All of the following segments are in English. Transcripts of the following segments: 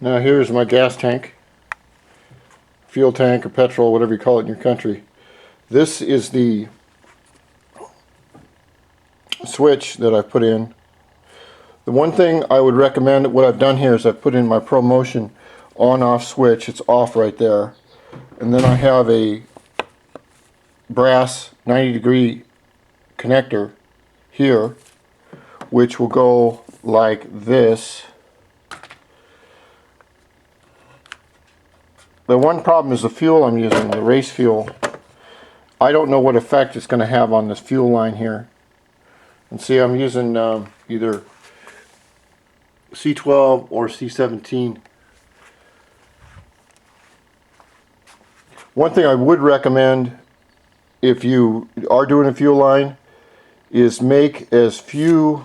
Now here's my gas tank, fuel tank or petrol, whatever you call it in your country. This is the switch that I've put in. The one thing I would recommend, what I've done here is I've put in my ProMotion on-off switch. It's off right there. And then I have a brass 90-degree connector here, which will go like this. The one problem is the fuel I'm using, the race fuel. I don't know what effect it's going to have on this fuel line here. And see, I'm using either C12 or C17. One thing I would recommend if you are doing a fuel line is make as few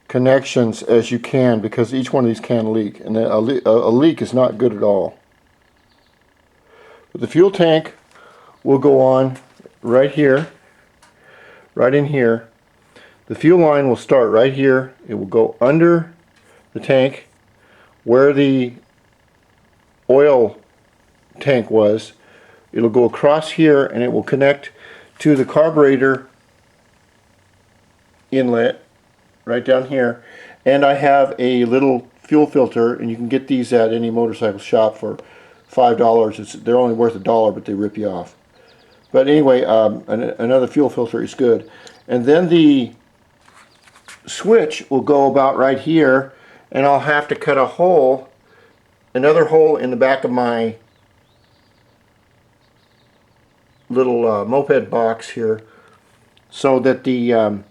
connections as you can, because each one of these can leak, and a leak is not good at all. But the fuel tank will go on right here, right in here. The fuel line will start right here. It will go under the tank where the oil tank was. It'll go across here and it will connect to the carburetor inlet right down here. And I have a little fuel filter, and you can get these at any motorcycle shop for $5. They're only worth $1, but they rip you off. But anyway, another fuel filter is good. And then the switch will go about right here, and I'll have to cut a hole, another hole in the back of my little moped box here, so that the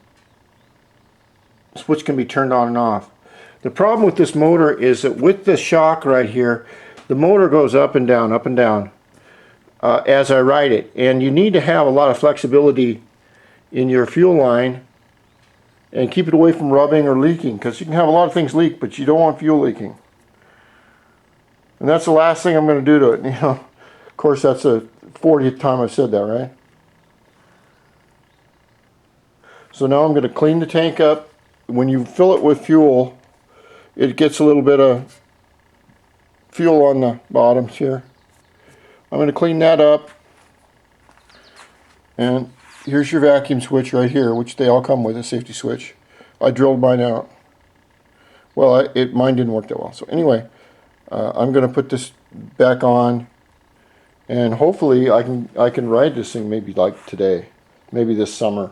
switch can be turned on and off. The problem with this motor is that with the shock right here, the motor goes up and down as I ride it, and you need to have a lot of flexibility in your fuel line and keep it away from rubbing or leaking, because you can have a lot of things leak, but you don't want fuel leaking. And that's the last thing I'm going to do to it. You know, of course, that's the 40th time I've said that, right? So now I'm going to clean the tank up. When you fill it with fuel, it gets a little bit of fuel on the bottoms here. I'm going to clean that up. And here's your vacuum switch right here, which they all come with, a safety switch. I drilled mine out. Well, mine didn't work that well. So anyway, I'm going to put this back on, and hopefully I can ride this thing maybe like today, maybe this summer.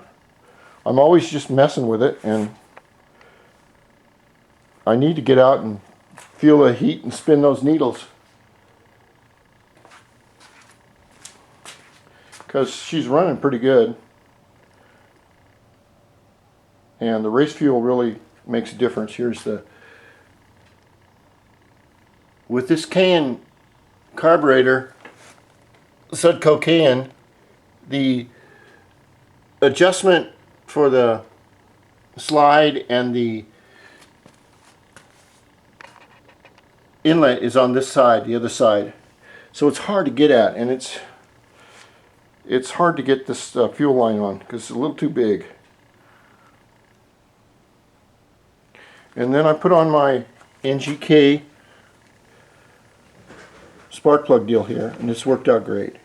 I'm always just messing with it, and I need to get out and feel the heat and spin those needles, because she's running pretty good, and the race fuel really makes a difference. Here's the, with this can carburetor, Sudco can, the adjustment for the slide and the inlet is on this side, the other side. So it's hard to get at, and it's hard to get this fuel line on because it's a little too big. And then I put on my NGK spark plug deal here, and it's worked out great.